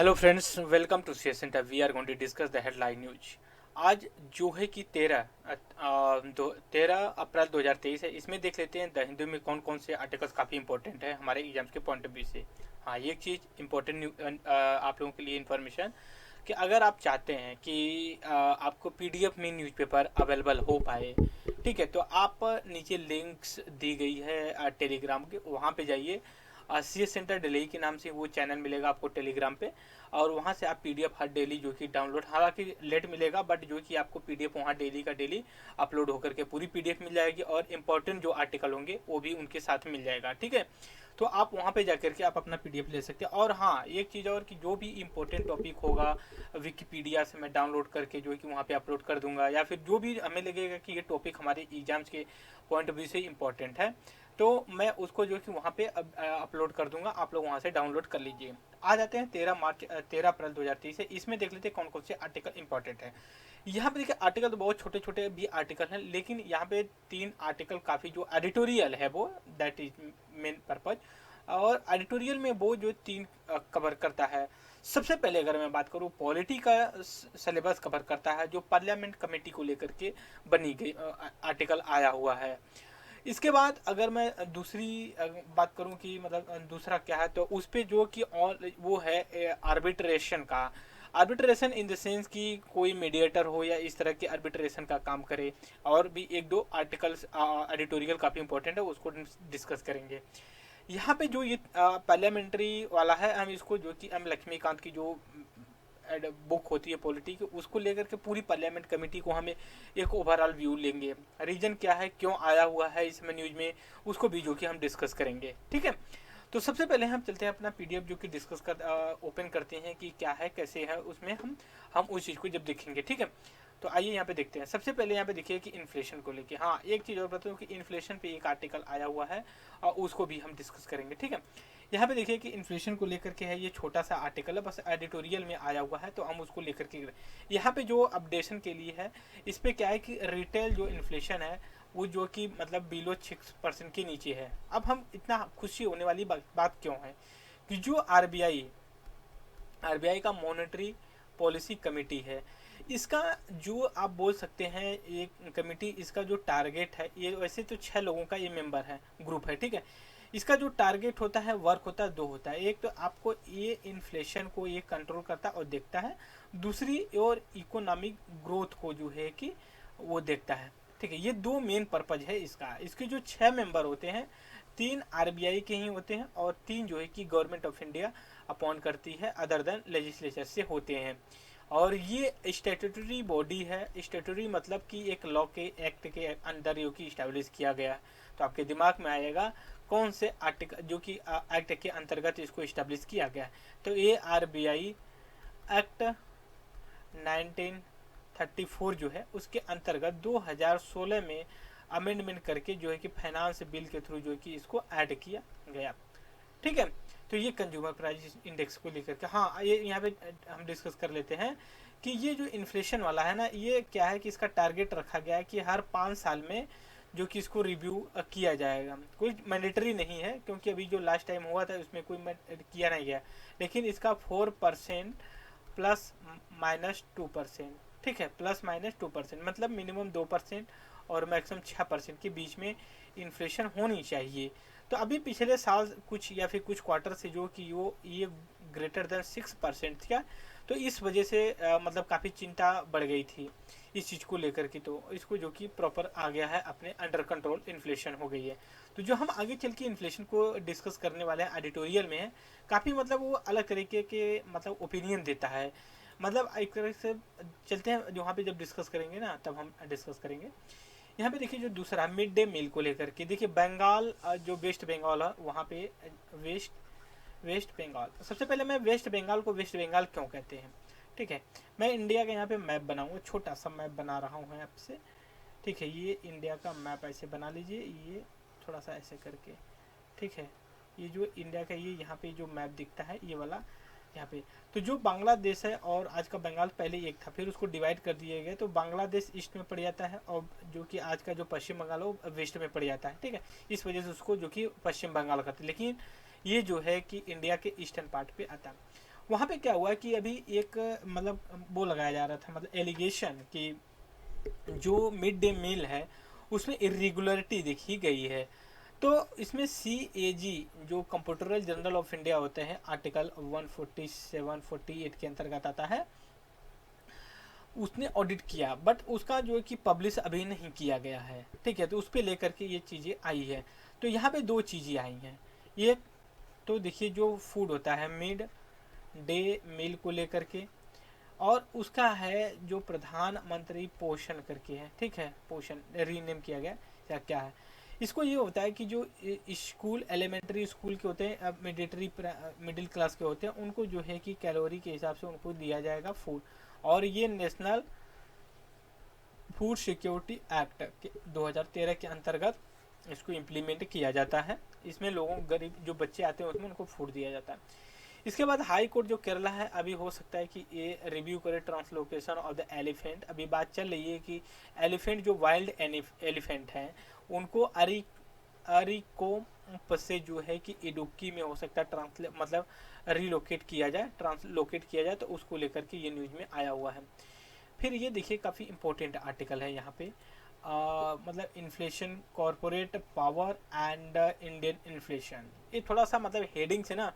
Hello friends, welcome to C center. We are going to discuss the headline news. आज जो है कि 13 अप्रैल 2023 है। इसमें देख लेते हैं द हिंदू में कौन कौन से आर्टिकल्स काफ़ी इंपॉर्टेंट है हमारे एग्जाम्स के पॉइंट ऑफ व्यू से। हाँ, ये एक चीज़ इंपॉर्टेंट आप लोगों के लिए इन्फॉर्मेशन कि अगर आप चाहते हैं कि आपको पीडीएफ में न्यूज़पेपर अवेलेबल हो पाए, ठीक है, तो आप नीचे लिंक्स दी गई है टेलीग्राम के, वहाँ पे जाइए। सी एस सेंटर दिल्ली के नाम से वो चैनल मिलेगा आपको टेलीग्राम पे, और वहाँ से आप पीडीएफ हर डेली जो कि डाउनलोड, हालांकि लेट मिलेगा, बट जो कि आपको पीडीएफ वहाँ डेली का डेली अपलोड होकर के पूरी पीडीएफ मिल जाएगी, और इम्पोर्टेंट जो आर्टिकल होंगे वो भी उनके साथ मिल जाएगा। ठीक है, तो आप वहाँ पे जाकर के आप अपना पीडीएफ ले सकते हैं। और हाँ, एक चीज़ और कि जो भी इम्पोर्टेंट टॉपिक होगा विकिपीडिया से मैं डाउनलोड करके जो है कि वहाँ पे अपलोड कर दूंगा, या फिर जो भी हमें लगेगा कि ये टॉपिक हमारे एग्जाम्स के पॉइंट ऑफ व्यू से इम्पोर्टेंट है, तो मैं उसको जो कि वहाँ पे अपलोड कर दूंगा, आप लोग वहाँ से डाउनलोड कर लीजिए। आ जाते हैं 13 अप्रैल 2023 से। इसमें देख लेते हैं कौन कौन से आर्टिकल इंपॉर्टेंट है। यहाँ पे देखिए, आर्टिकल तो बहुत छोटे छोटे भी आर्टिकल हैं, लेकिन यहाँ पे 3 आर्टिकल काफ़ी जो एडिटोरियल है वो, दैट इज मेन पर्पज। और एडिटोरियल में वो जो 3 कवर करता है। सबसे पहले अगर मैं बात करूँ, पॉलिटी का सिलेबस कवर करता है, जो पार्लियामेंट कमेटी को लेकर के बनी गई आर्टिकल आया हुआ है। इसके बाद अगर मैं दूसरी बात करूं कि मतलब दूसरा क्या है, तो उस पे जो कि और वो है आर्बिट्रेशन का। आर्बिट्रेशन इन द सेंस कि कोई मीडिएटर हो या इस तरह के आर्बिट्रेशन का काम करे। और भी एक दो आर्टिकल्स एडिटोरियल काफ़ी इंपॉर्टेंट है, उसको डिस्कस करेंगे। यहाँ पे जो ये पार्लियामेंट्री वाला है, हम इसको जो कि एम लक्ष्मीकांत की जो बुक होती है पॉलिटी की, उसको लेकर के पूरी पार्लियामेंट कमेटी को हमें एक ओवरऑल व्यू लेंगे। रीजन क्या है, क्यों आया हुआ है इसमें न्यूज में, उसको भी जो कि हम डिस्कस करेंगे। ठीक है, तो सबसे पहले हम चलते हैं अपना पीडीएफ जो कि डिस्कस कर ओपन करते हैं कि क्या है कैसे है उसमें। हम उस चीज़ को जब देखेंगे, ठीक है। तो आइए यहाँ पे देखते हैं। सबसे पहले यहाँ पे देखिए कि इन्फ्लेशन को लेके, हाँ एक चीज़ और बताऊँ कि इन्फ्लेशन पे एक आर्टिकल आया हुआ है, और उसको भी हम डिस्कस करेंगे। ठीक है, यहाँ पे देखिए कि इन्फ्लेशन को लेकर के है, ये छोटा सा आर्टिकल है, बस एडिटोरियल में आया हुआ है, तो हम उसको लेकर के यहाँ पे जो अपडेशन के लिए है, इस पे क्या है कि रिटेल जो इन्फ्लेशन है वो जो कि मतलब बिलो 6% के नीचे है। अब हम इतना खुशी होने वाली बात क्यों है कि जो आरबीआई का मॉनेटरी पॉलिसी कमेटी है, इसका जो आप बोल सकते हैं एक कमेटी, इसका जो टारगेट है, ये वैसे तो 6 लोगों का ये मेंबर है, ग्रुप है। ठीक है, इसका जो टारगेट होता है, वर्क होता है, दो होता है। एक तो आपको ये इन्फ्लेशन को ये कंट्रोल करता है और देखता है, दूसरी और इकोनॉमिक ग्रोथ को जो है कि वो देखता है। ठीक है, ये दो मेन पर्पज है इसका। इसके जो 6 मेंबर होते हैं, 3 आरबीआई के ही होते हैं, और 3 जो है कि गवर्नमेंट ऑफ इंडिया अपॉइंट करती है, अदर देन लेजिस्लेचर से होते हैं। और ये स्टेटूटरी बॉडी है। स्टेटूटरी मतलब कि एक लॉ के एक्ट के अंदर जो कि इस्टेब्लिश किया गया है। तो आपके दिमाग में आएगा कौन से आर्टिकल जो कि एक्ट के अंतर्गत इसको इस्टेब्लिश किया गया है। तो ये आरबीआई एक्ट 1934 जो है, उसके अंतर्गत 2016 में अमेंडमेंट करके जो है कि फाइनेंस बिल के थ्रू जो है कि इसको ऐड किया गया। ठीक है, तो ये कंज्यूमर प्राइस इंडेक्स को लेकर के, हाँ ये यहाँ पे हम डिस्कस कर लेते हैं कि ये जो इन्फ्लेशन वाला है ना, ये क्या है कि इसका टारगेट रखा गया है कि हर 5 साल में जो कि इसको रिव्यू किया जाएगा। कोई मैंडेटरी नहीं है, क्योंकि अभी जो लास्ट टाइम हुआ था उसमें कोई किया नहीं गया, लेकिन इसका 4% प्लस माइनस 2%। ठीक है, प्लस माइनस 2%, मतलब मिनिमम 2% और मैक्सिमम 6% के बीच में इन्फ्लेशन होनी चाहिए। तो अभी पिछले साल कुछ या फिर कुछ क्वार्टर से जो कि वो ये ग्रेटर देन 6% था, तो इस वजह से मतलब काफ़ी चिंता बढ़ गई थी इस चीज़ को लेकर के। तो इसको जो कि प्रॉपर आ गया है, अपने अंडर कंट्रोल इन्फ्लेशन हो गई है। तो जो हम आगे चल के इन्फ्लेशन को डिस्कस करने वाले हैं एडिटोरियल में है, काफ़ी मतलब वो अलग तरीके के मतलब ओपिनियन देता है। मतलब एक तरह से चलते हैं, वहाँ पे जब डिस्कस करेंगे ना तब हम डिस्कस करेंगे। यहाँ पे देखिए जो दूसरा मिड डे मील को लेकर के, देखिए बंगाल जो वेस्ट बंगाल है वहाँ पे वेस्ट वेस्ट बंगाल, सबसे पहले मैं वेस्ट बंगाल को वेस्ट बंगाल क्यों कहते हैं। ठीक है, मैं इंडिया का यहाँ पे मैप बनाऊंगा, छोटा सा मैप बना रहा हूँ आपसे। ठीक है, ये इंडिया का मैप ऐसे बना लीजिए, ये थोड़ा सा ऐसे करके। ठीक है, ये जो इंडिया का ये यहाँ पे जो मैप दिखता है ये वाला यहाँ पे, तो जो बांग्लादेश है और आज का बंगाल पहले एक था, फिर उसको डिवाइड कर दिया गया, तो बांग्लादेश ईस्ट में पड़ जाता है, और जो कि आज का जो पश्चिम बंगाल है वो वेस्ट में पड़ जाता है। ठीक है, इस वजह से उसको जो कि पश्चिम बंगाल कहते हैं, लेकिन ये जो है कि इंडिया के ईस्टर्न पार्ट पे आता है। वहाँ पे क्या हुआ कि अभी एक मतलब वो लगाया जा रहा था, मतलब एलिगेशन कि जो मिड डे मील है उसमें इरेगुलरिटी देखी गई है। तो इसमें CAG जो कंप्यूटरल जनरल ऑफ इंडिया होते हैं, आर्टिकल 147-48 के अंतर्गत आता है, उसने ऑडिट किया, बट उसका जो है कि पब्लिश अभी नहीं किया गया है। ठीक है, तो उस पर लेकर के ये चीज़ें आई है। तो यहाँ पे दो चीज़ें आई हैं। एक तो देखिए जो फूड होता है मिड डे मील को लेकर के, और उसका है जो प्रधानमंत्री पोषण करके है, ठीक है, पोषण रीनेम किया गया या क्या है। इसको ये होता है कि जो स्कूल एलिमेंट्री स्कूल के होते हैं, मिडिल क्लास के होते हैं, उनको जो है कि कैलोरी के हिसाब से उनको दिया जाएगा फूड। और ये नेशनल फूड सिक्योरिटी एक्ट के 2013 के अंतर्गत इसको इम्प्लीमेंट किया जाता है। इसमें लोगों गरीब जो बच्चे आते हैं उसमें उनको फूड दिया जाता है। इसके बाद हाई कोर्ट जो केरला है, अभी हो सकता है कि ये रिव्यू करे ट्रांसलोकेशन ऑफ द एलिफेंट। अभी बात चल रही है कि एलिफेंट जो वाइल्ड एलिफेंट हैं उनको अरिकोम से जो है कि इडुक्की में हो सकता है मतलब रिलोकेट किया जाए, ट्रांसलोकेट किया जाए, तो उसको लेकर के ये न्यूज़ में आया हुआ है। फिर ये देखिए काफ़ी इंपॉर्टेंट आर्टिकल है यहाँ पे, मतलब inflation, corporate power and Indian inflation. ये थोड़ा सा मतलब हेडिंग से ना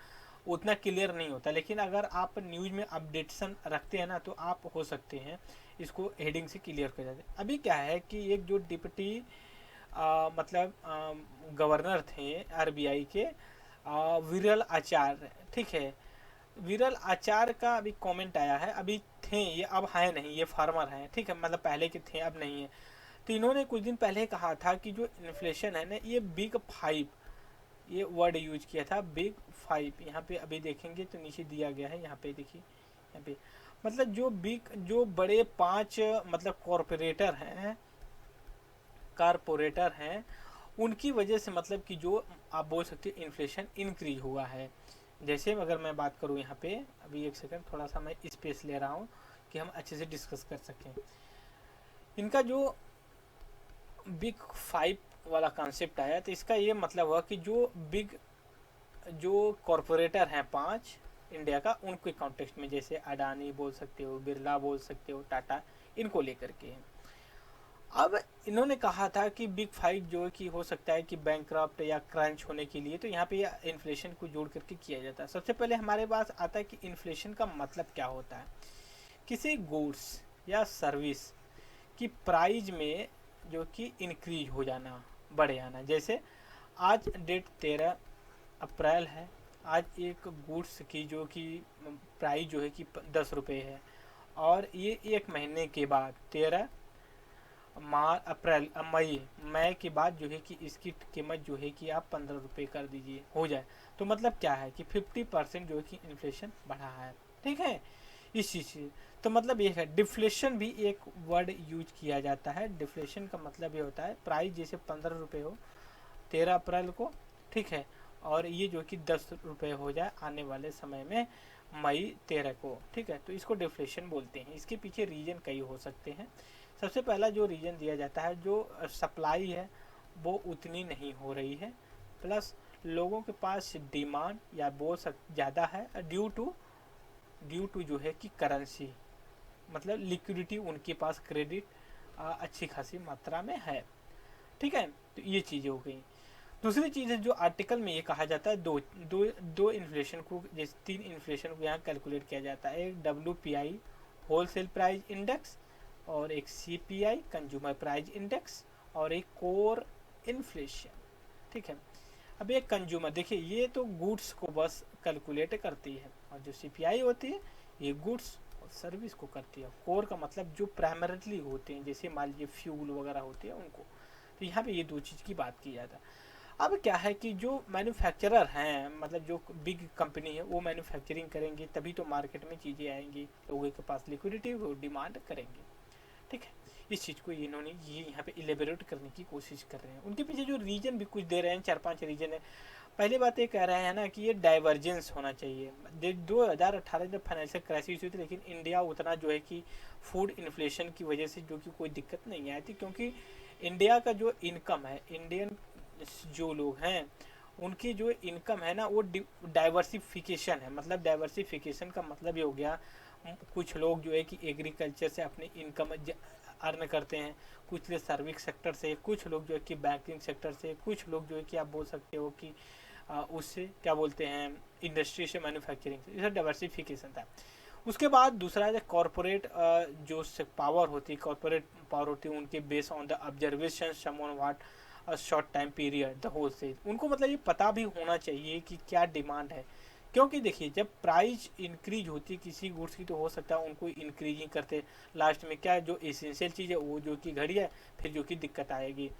उतना क्लियर नहीं होता, लेकिन अगर आप न्यूज़ में अपडेशन रखते हैं ना तो आप हो सकते हैं इसको हेडिंग से क्लियर कर जाते। अभी क्या है कि एक जो डिप्टी मतलब गवर्नर थे RBI के, विरल आचार्य, ठीक है, विरल आचार्य का अभी कमेंट आया है। अभी थे ये, अब है नहीं, ये फार्मर हैं, ठीक है, मतलब पहले के थे अब नहीं है। तो इन्होंने कुछ दिन पहले कहा था कि जो इन्फ्लेशन है ना, ये बिग फाइव, ये वर्ड यूज किया था, बिग फाइव। यहाँ पे अभी देखेंगे तो नीचे दिया गया है, यहाँ पे देखिए, यहाँ पे मतलब जो बड़े 5 मतलब कारपोरेटर हैं उनकी वजह से, मतलब कि जो आप बोल सकते हैं इन्फ्लेशन इंक्रीज हुआ है। जैसे अगर मैं बात करूँ यहाँ पे, अभी एक सेकंड, थोड़ा सा मैं स्पेस ले रहा हूँ कि हम अच्छे से डिस्कस कर सकें। इनका जो बिग फाइव वाला कॉन्सेप्ट आया, तो इसका ये मतलब हुआ कि जो कॉरपोरेटर हैं 5 इंडिया का, उनके कॉन्टेक्स्ट में, जैसे अडानी बोल सकते हो, बिरला बोल सकते हो, टाटा, इनको लेकर के। अब इन्होंने कहा था कि बिग फाइव जो है कि हो सकता है कि बैंकक्रप्ट या क्रंच होने के लिए, तो यहाँ पे इन्फ्लेशन को जोड़ करके किया जाता है। सबसे पहले हमारे पास आता है कि इन्फ्लेशन का मतलब क्या होता है। किसी गुड्स या सर्विस की प्राइस में जो कि इंक्रीज हो जाना, बढ़ जाना। जैसे आज डेट 13 अप्रैल है, आज एक गुड्स की जो कि प्राइस जो है कि 10 रुपये है, और ये एक महीने के बाद 13 मई के बाद जो है कि इसकी कीमत जो है कि आप 15 रुपये कर दीजिए, हो जाए। तो मतलब क्या है कि 50% जो है कि इन्फ्लेशन बढ़ा है, ठीक है, इस चीज़ से। तो मतलब ये है, डिफ्लेशन भी एक वर्ड यूज किया जाता है। डिफ्लेशन का मतलब ये होता है प्राइस जैसे 15 रुपये हो 13 अप्रैल को, ठीक है, और ये जो कि 10 रुपये हो जाए आने वाले समय में मई 13 को, ठीक है, तो इसको डिफ्लेशन बोलते हैं। इसके पीछे रीजन कई हो सकते हैं। सबसे पहला जो रीजन दिया जाता है, जो सप्लाई है वो उतनी नहीं हो रही है, प्लस लोगों के पास डिमांड या बोल ज़्यादा है, ड्यू टू जो है कि करेंसी, मतलब लिक्विडिटी उनके पास, क्रेडिट अच्छी खासी मात्रा में है, ठीक है। तो ये चीज़ें हो गई। दूसरी चीज़ है जो आर्टिकल में ये कहा जाता है, दो इन्फ्लेशन को, जैसे 3 इन्फ्लेशन को यहाँ कैलकुलेट किया जाता है। एक WPI होलसेल प्राइस इंडेक्स, और एक CPI कंज्यूमर प्राइस इंडेक्स, और एक कोर इन्फ्लेशन, ठीक है। अब एक कंज्यूमर, देखिए ये तो गुड्स को बस कैलकुलेट करती है, और जो CPI होती है ये गुड्स और सर्विस को करती है। कोर का मतलब जो प्राइमरीली होते हैं, जैसे मान लीजिए फ्यूल वगैरह होती है उनको। तो यहाँ पे ये दो चीज़ की बात की जाता है। अब क्या है कि जो मैन्युफैक्चरर हैं, मतलब जो बिग कंपनी है, वो मैन्युफैक्चरिंग करेंगे तभी तो मार्केट में चीज़ें आएंगी, लोगों के पास लिक्विडिटी, वो डिमांड करेंगे, ठीक है। इस चीज़ को इन्होंने ये यहाँ पे इलेबोरेट करने की कोशिश कर रहे हैं। उनके पीछे जो रीजन भी कुछ दे रहे हैं, 4-5 रीजन है। पहली बात ये कह रहे हैं ना कि ये डाइवर्जेंस होना चाहिए। 2018 जब फाइनेंशियल क्राइसिस हुई थी, लेकिन इंडिया उतना जो है कि फूड इन्फ्लेशन की वजह से जो कि कोई दिक्कत नहीं आई थी, क्योंकि इंडिया का जो इनकम है, इंडियन जो लोग हैं उनकी जो इनकम है ना वो डाइवर्सिफिकेशन है। मतलब डाइवर्सिफिकेशन का मतलब ये हो गया, कुछ लोग जो है कि एग्रीकल्चर से अपनी इनकम अर्न करते हैं, कुछ लोग सर्विस सेक्टर से, कुछ लोग जो है कि बैंकिंग सेक्टर से, कुछ लोग जो है कि आप बोल सकते हो कि उससे क्या बोलते हैं इंडस्ट्री से, मैन्युफैक्चरिंग से। ये डाइवर्सिफिकेशन था। उसके बाद दूसरा है कॉरपोरेट, जो पावर होती है, कॉरपोरेट पावर होती है उनके base on the observation someone what short time period the whole cell. उनको मतलब ये पता भी होना चाहिए कि क्या डिमांड है, क्योंकि देखिए जब प्राइस इंक्रीज होती है किसी गुड्स की तो हो सकता है उनको इंक्रीजिंग करते लास्ट में क्या जो एसेंशियल चीज़ है वो जो कि घड़ी है, फिर जो कि दिक्कत आएगी।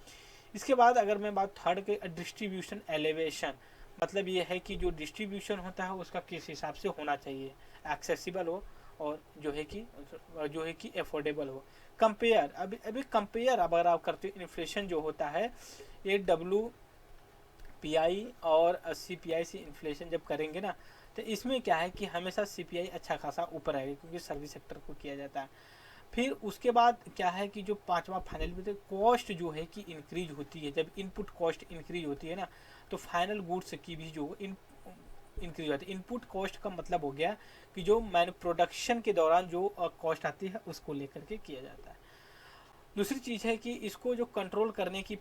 इसके बाद अगर मैं बात थर्ड के डिस्ट्रीब्यूशन एलिवेशन, मतलब ये है कि जो डिस्ट्रीब्यूशन होता है उसका किस हिसाब से होना चाहिए, एक्सेसिबल हो और जो है कि अफोर्डेबल हो। कंपेयर, अभी कंपेयर अगर आप करते हो इन्फ्लेशन जो होता है ये WPI और CPI से इन्फ्लेशन जब करेंगे ना तो इसमें क्या है कि हमेशा CPI अच्छा खासा ऊपर आएगा क्योंकि सर्विस सेक्टर को किया जाता है। फिर उसके बाद क्या है कि जो पांचवा फाइनल में कॉस्ट जो है कि इंक्रीज होती है, जब इनपुट कॉस्ट इंक्रीज होती है ना तो फाइनल गुड्स की भी जो इंक्रीज होती है। इनपुट कॉस्ट का मतलब हो गया कि जो मैन प्रोडक्शन के दौरान जो कॉस्ट आती है उसको लेकर के किया जाता है। दूसरी चीज़ है कि इसको जो कंट्रोल करने की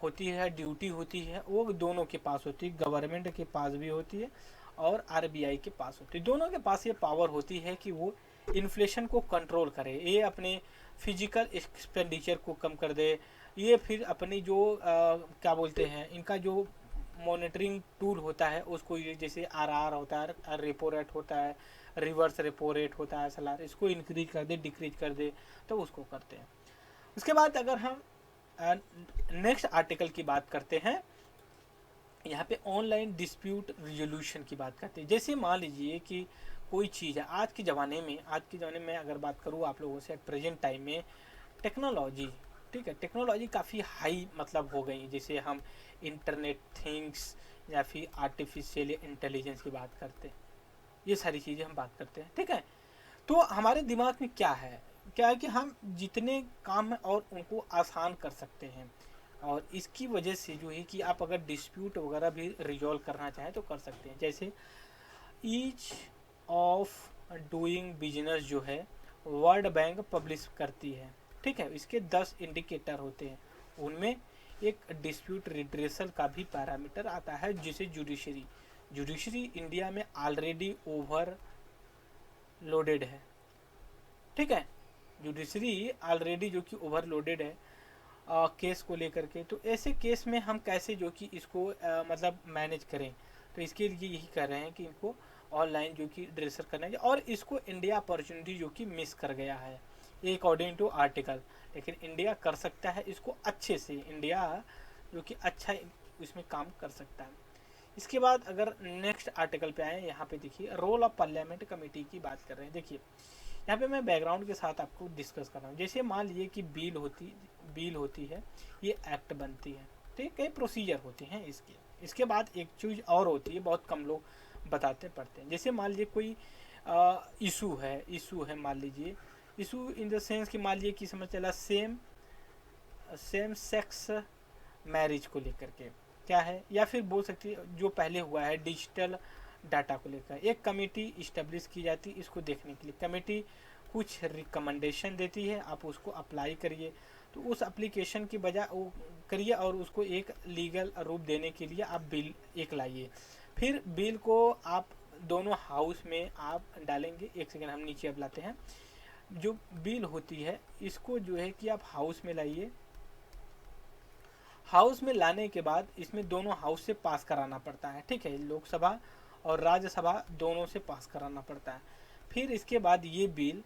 होती है, ड्यूटी होती है, वो दोनों के पास होती है, गवर्नमेंट के पास भी होती है और RBI के पास होती है। दोनों के पास ये पावर होती है कि वो इन्फ्लेशन को कंट्रोल करे, ये अपने फिजिकल एक्सपेंडिचर को कम कर दे, ये फिर अपनी जो क्या बोलते हैं इनका जो मॉनिटरिंग टूल होता है उसको, ये जैसे RR होता है, रेपो रेट होता है, रिवर्स रेपो रेट होता है, सलार, इसको इंक्रीज कर दे डिक्रीज कर दे तो उसको करते हैं। उसके बाद अगर हम नेक्स्ट आर्टिकल की बात करते हैं, यहाँ पे ऑनलाइन डिस्प्यूट रिजोल्यूशन की बात करते हैं। जैसे मान लीजिए कि कोई चीज़ है आज के ज़माने में अगर बात करूँ आप लोगों से प्रेजेंट टाइम में टेक्नोलॉजी, ठीक है, टेक्नोलॉजी काफ़ी हाई मतलब हो गई। जैसे हम इंटरनेट थिंग्स या फिर आर्टिफिशियल इंटेलिजेंस की बात करते हैं, ये सारी चीज़ें हम बात करते हैं, ठीक है। तो हमारे दिमाग में क्या है कि हम जितने काम है और उनको आसान कर सकते हैं, और इसकी वजह से जो है कि आप अगर डिस्प्यूट वगैरह भी रिजॉल्व करना चाहें तो कर सकते हैं। जैसे ईच ऑफ डूइंग बिजनेस जो है वर्ल्ड बैंक पब्लिश करती है, ठीक है, इसके 10 इंडिकेटर होते हैं, उनमें एक डिस्प्यूट रिड्रेसल का भी पैरामीटर आता है जिसे जुडिशरी इंडिया में ऑलरेडी ओवर लोडेड है, ठीक है, जुडिशरी ऑलरेडी जो कि ओवरलोडेड है केस को लेकर के। तो ऐसे केस में हम कैसे जो कि इसको मतलब मैनेज करें, तो इसके लिए यही कर रहे हैं कि इनको ऑनलाइन जो कि ड्रेसर करना है, और इसको इंडिया अपॉर्चुनिटी जो कि मिस कर गया है अकॉर्डिंग टू आर्टिकल, लेकिन इंडिया कर सकता है इसको अच्छे से, इंडिया जो कि अच्छा इसमें काम कर सकता है। इसके बाद अगर नेक्स्ट आर्टिकल पे आए, यहाँ पे देखिए रोल ऑफ पार्लियामेंट कमेटी की बात कर रहे हैं। देखिए यहाँ पे मैं बैकग्राउंड के साथ आपको डिस्कस कर रहा हूँ। जैसे मान लीजिए कि बिल होती है, ये एक्ट बनती है, तो ये कई प्रोसीजर होते हैं इसके बाद एक चीज़ और होती है, बहुत कम लोग बताते पढ़ते हैं। जैसे मान लीजिए कोई इशू है मान लीजिए, इशू इन द सेंस कि मान लीजिए कि समझ चला सेम सेक्स मैरिज को लेकर के क्या है, या फिर बोल सकती है जो पहले हुआ है डिजिटल डाटा को लेकर, एक कमेटी इस्टेब्लिश की जाती है इसको देखने के लिए। कमेटी कुछ रिकमेंडेशन देती है, आप उसको अप्लाई करिए, तो उस एप्लीकेशन की बजाय वो करिए और उसको एक लीगल रूप देने के लिए आप बिल एक लाइए। फिर बिल को आप दोनों हाउस में आप डालेंगे। एक सेकेंड हम नीचे अब लाते हैं। जो बिल होती है इसको जो है कि आप हाउस में लाइए, हाउस में लाने के बाद इसमें दोनों हाउस से पास कराना पड़ता है, ठीक है, लोकसभा और राज्यसभा दोनों से पास कराना पड़ता है। फिर इसके बाद ये बिल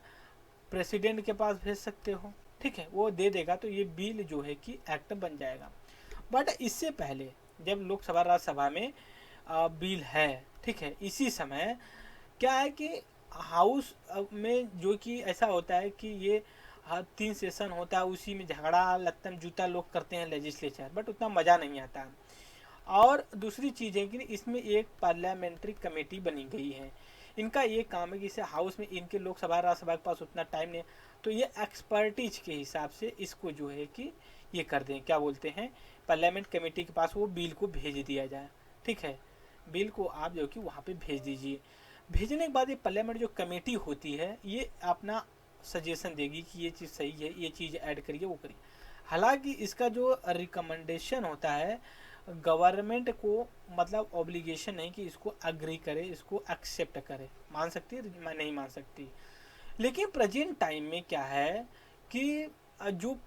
प्रेसिडेंट के पास भेज सकते हो, ठीक है, वो दे देगा तो ये बिल जो है कि एक्ट बन जाएगा। बट इससे पहले जब लोकसभा राज्यसभा में बिल है, ठीक है, इसी समय क्या है कि हाउस में जो कि ऐसा होता है कि ये 3 सेशन होता है, उसी में झगड़ा लत्तम जूता लोग करते हैं लेजिस्लेचर, बट उतना मज़ा नहीं आता। और दूसरी चीज़ है कि इसमें एक पार्लियामेंट्री कमेटी बनी गई है, इनका ये काम है कि इसे हाउस में इनके लोकसभा राज्यसभा के पास उतना टाइम नहीं, तो ये एक्सपर्टीज के हिसाब से इसको जो है कि ये कर दें, क्या बोलते हैं, पार्लियामेंट कमेटी के पास वो बिल को भेज दिया जाए, ठीक है, बिल को आप जो कि वहाँ पे भेज दीजिए। भेजने के बाद ये पार्लियामेंट जो कमेटी होती है ये अपना सजेशन देगी कि ये चीज़ सही है, ये चीज़ ऐड करिए, वो करिए। हालांकि इसका जो रिकमेंडेशन होता है गवर्नमेंट को मतलब ऑब्लिगेशन नहीं कि इसको अग्री करे, इसको एक्सेप्ट करे, मान सकती है नहीं मान सकती। लेकिन प्रेजेंट टाइम में क्या है कि जो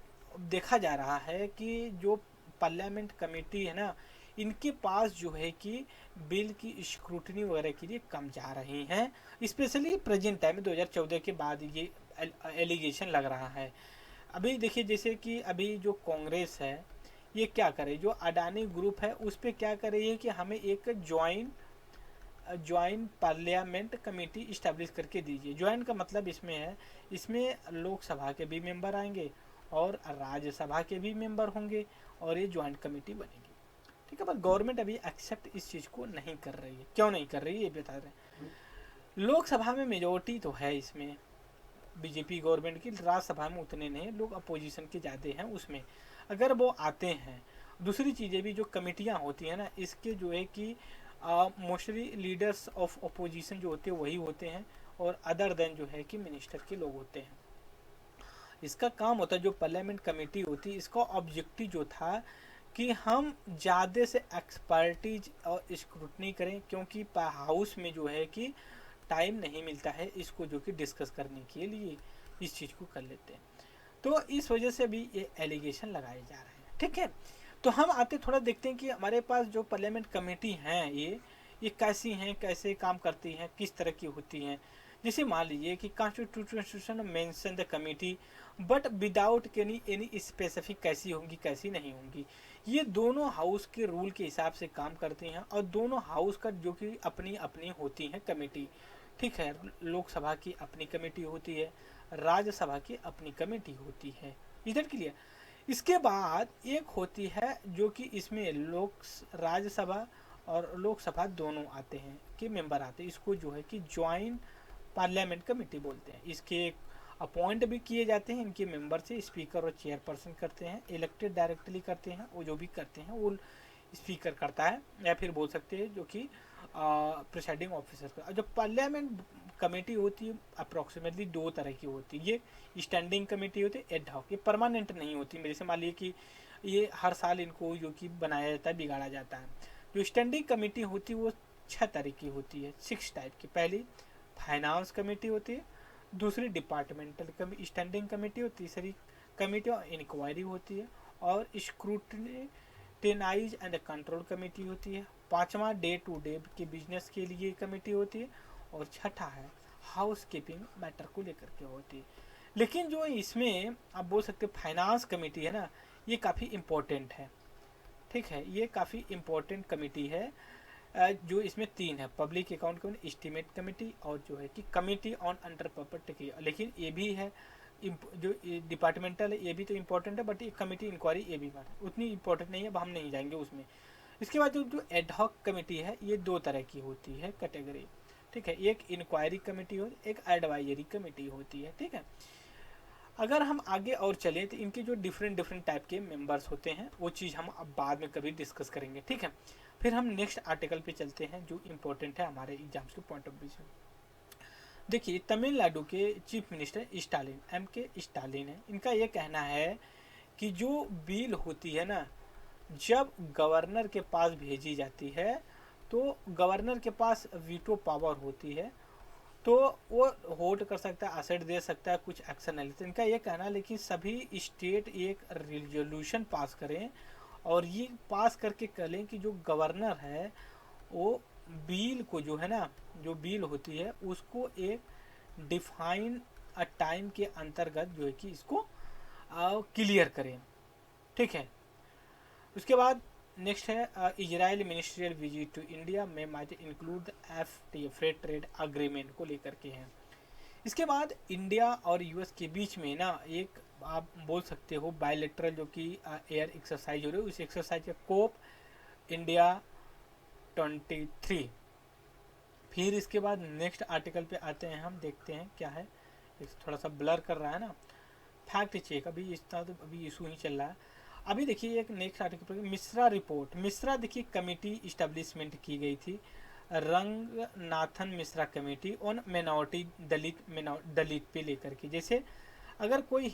देखा जा रहा है कि जो पार्लियामेंट कमेटी है ना, इनके पास जो है कि बिल की स्क्रूटनी वगैरह के लिए कम जा रही हैं, स्पेशली प्रेजेंट टाइम में 2014 के बाद ये एलिगेशन लग रहा है। अभी देखिए जैसे कि अभी जो कांग्रेस है ये क्या करे, जो अडानी ग्रुप है उस पर क्या कर रही है कि हमें एक ज्वाइंट पार्लियामेंट कमेटी इस्टेब्लिश करके दीजिए। ज्वाइंट का मतलब इसमें है, इसमें लोकसभा के भी मेंबर आएंगे और राज्यसभा के भी मेंबर होंगे और ये ज्वाइंट कमेटी बनेगी। ठीक है, पर गवर्नमेंट अभी एक्सेप्ट इस चीज़ को नहीं कर रही है। क्यों नहीं कर रही है ये बता रहे हैं। लोकसभा में मेजोरिटी तो है इसमें बीजेपी गवर्नमेंट की, राज्यसभा में उतने नहीं, लोग अपोजिशन के ज़्यादा हैं उसमें, अगर वो आते हैं। दूसरी चीज़ें भी जो कमेटियाँ होती हैं ना, इसके जो है कि मोस्टली लीडर्स ऑफ अपोजिशन जो होते हैं वही होते हैं और अदर देन जो है कि मिनिस्टर के लोग होते हैं। इसका काम होता है जो पार्लियामेंट कमेटी होती है, इसका ऑब्जेक्टिव जो था कि हम ज़्यादा से एक्सपर्टीज और स्क्रूटनी करें, क्योंकि हाउस में जो है कि टाइम नहीं मिलता है इसको जो कि डिस्कस करने के लिए, इस चीज़ को कर लेते हैं। तो इस वजह से भी ये एलिगेशन लगाए जा रहे हैं। ठीक है, तो हम आते थोड़ा देखते हैं कि हमारे पास जो पार्लियामेंट कमेटी हैं ये कैसी हैं, कैसे काम करती हैं, किस तरह की होती हैं। जैसे मान लीजिए कि constitution mention the committee but without any specific कैसी होंगी कैसी नहीं होंगी। ये दोनों हाउस के रूल के हिसाब से काम करती हैं और दोनों हाउस का जो कि अपनी अपनी होती हैं कमेटी। ठीक है, लोकसभा की अपनी कमेटी होती है, राज्यसभा की अपनी कमेटी होती है। इधर क्लियर। इसके बाद एक होती है जो कि इसमें राज्यसभा और लोकसभा दोनों आते हैं कि मेंबर आते हैं, इसको जो है कि ज्वाइंट पार्लियामेंट कमेटी बोलते हैं। इसके अपॉइंट भी किए जाते हैं, इनके मेंबर से स्पीकर और चेयरपर्सन करते हैं, इलेक्टेड डायरेक्टली करते हैं, वो जो भी करते हैं वो स्पीकर करता है, या फिर बोल सकते हैं जो कि प्रिसाइडिंग ऑफिसर का। जो पार्लियामेंट कमेटी होती है अप्रॉक्सीमेटली दो तरह की होती है। ये स्टैंडिंग कमेटी होती है, एड हॉक, ये परमानेंट नहीं होती। मेरे से मान लीजिए कि ये हर साल इनको जो कि बनाया जाता है, बिगाड़ा जाता है। जो स्टैंडिंग कमेटी होती है वो 6 तरह की होती है, 6 टाइप की। पहली फाइनेंस कमेटी होती है, दूसरी डिपार्टमेंटल स्टैंडिंग कमेटी और तीसरी कमेटी और इंक्वायरी होती है, और स्क्रूटनाइज एंड कंट्रोल कमेटी होती है। पांचवा डे टू डे के बिजनेस के लिए कमेटी होती है, और छठा है हाउस कीपिंग मैटर को लेकर के होती है। लेकिन जो इसमें आप बोल सकते फाइनेंस कमेटी है ना, ये काफ़ी इम्पोर्टेंट है। ठीक है, ये काफ़ी इम्पोर्टेंट कमेटी है। जो इसमें 3 है, public account committee, estimate committee, और जो है कि कमेटी ऑन अंडर प्रॉपर्टी। लेकिन ये भी है जो डिपार्टमेंटल है, ये भी तो इम्पोर्टेंट है, बट ये कमेटी इंक्वायरी ये भी उतनी इम्पोर्टेंट नहीं है, अब हम नहीं जाएंगे उसमें। इसके बाद जो एडहॉक कमेटी है ये 2 तरह की होती है कैटेगरी। ठीक है, एक इंक्वायरी कमेटी होती है, एक एडवाइजरी कमेटी होती है। ठीक है, अगर हम आगे और चलें तो इनके जो डिफरेंट टाइप के मेंबर्स होते हैं वो चीज़ हम अब बाद में कभी डिस्कस करेंगे। ठीक है, फिर हम नेक्स्ट आर्टिकल पे चलते हैं जो इम्पोर्टेंट है हमारे एग्जाम्स के पॉइंट ऑफ व्यू से। देखिए, तमिलनाडु के चीफ मिनिस्टर स्टालिन, के स्टालिन है, इनका ये कहना है कि जो बिल होती है ना, जब गवर्नर के पास भेजी जाती है तो गवर्नर के पास वीटो पावर होती है, तो वो होल्ड कर सकता है, असेट दे सकता है, कुछ एक्शन नहीं लेते। इनका ये कहना, लेकिन सभी स्टेट एक रिजोल्यूशन पास करें और ये पास करके करें कि जो गवर्नर है वो बिल को जो है ना, जो बिल होती है उसको एक डिफाइन टाइम के अंतर्गत जो है कि इसको क्लियर करें। ठीक है, उसके बाद नेक्स्ट है Israel ministerial visit to India में might include FTA free trade agreement को लेकर के हैं। इसके बाद इंडिया और यूएस के बीच में ना एक आप बोल सकते हो बायलैटरल जो कि एयर एक्सरसाइज हो रही है, उस एक्सरसाइज का कोप इंडिया 23। फिर इसके बाद नेक्स्ट आर्टिकल पे आते हैं, हम देखते हैं क्या है, थोड़ा सा ब्लर कर रहा है ना, फैक्ट चेक। अभी इस तरह तो अभी इशू ही चल रहा है। अभी देखिए एक नेक्स्ट आर्टिकल पर मिश्रा रिपोर्ट। मिश्रा देखिए कमेटी इस्टेब्लिशमेंट की गई थी, Ranganathan Mishra committee on minority Dalit पे लेकर के। जैसे अगर कोई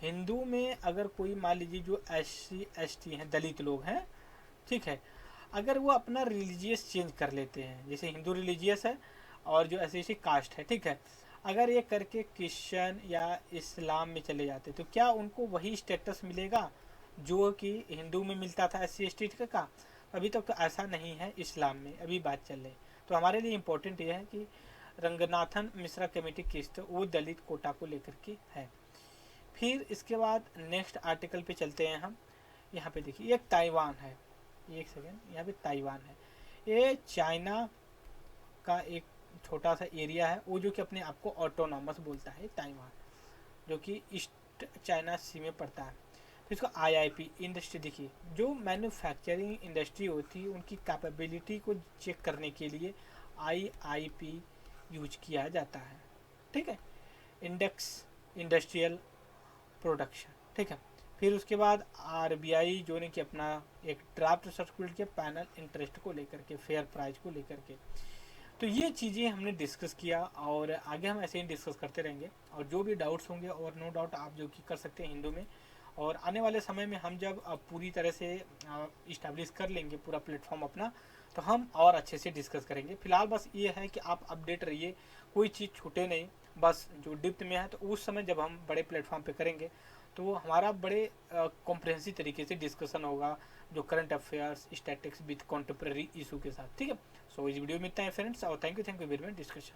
हिंदू में अगर कोई मान लीजिए जो SC ST हैं, दलित लोग हैं, ठीक है, अगर वो अपना रिलीजियस चेंज कर लेते हैं, जैसे हिंदू रिलीजियस है और जो SC कास्ट है, ठीक है, अगर ये करके क्रिश्चियन या इस्लाम में चले जाते तो क्या उनको वही स्टेटस मिलेगा जो कि हिंदू में मिलता था SC ST का? अभी तक तो ऐसा नहीं है इस्लाम में, अभी बात चल रही। तो हमारे लिए इम्पोर्टेंट ये है कि रंगनाथन मिश्रा कमेटी किस्त वो दलित कोटा को लेकर के है। फिर इसके बाद नेक्स्ट आर्टिकल पे चलते हैं हम। यहाँ पे देखिए एक ताइवान है, एक सेकेंड, यहाँ पे ताइवान है, ये चाइना का एक छोटा सा एरिया है, वो जो कि अपने आप को ऑटोनॉमस बोलता है ताइवान, जो कि ईस्ट चाइना सी में पड़ता है। तो इसको IIP इंडस्ट्री देखिए, जो मैन्युफैक्चरिंग इंडस्ट्री होती है उनकी कैपेबिलिटी को चेक करने के लिए IIP यूज किया जाता है, ठीक है, इंडेक्स इंडस्ट्रियल प्रोडक्शन, ठीक है। फिर उसके बाद RBI जो ने कि अपना एक ड्राफ्ट सर्कुलेट किया पैनल इंटरेस्ट को लेकर के, फेयर प्राइस को लेकर के। तो ये चीज़ें हमने डिस्कस किया और आगे हम ऐसे ही डिस्कस करते रहेंगे। और जो भी डाउट्स होंगे और नो डाउट आप जो कि कर सकते हैं हिंदू में, और आने वाले समय में हम जब पूरी तरह से इस्टेब्लिश कर लेंगे पूरा प्लेटफॉर्म अपना, तो हम और अच्छे से डिस्कस करेंगे। फिलहाल बस ये है कि आप अपडेट रहिए, कोई चीज़ छूटे नहीं, बस जो डिप्थ में है तो उस समय जब हम बड़े प्लेटफॉर्म पे करेंगे तो हमारा बड़े कॉम्प्रहेंसिव तरीके से डिस्कशन होगा, जो current affairs statics with contemporary issue के साथ, ठीक है। सो इस वीडियो में इतना है फ्रेंड्स, और thank you very much discussion.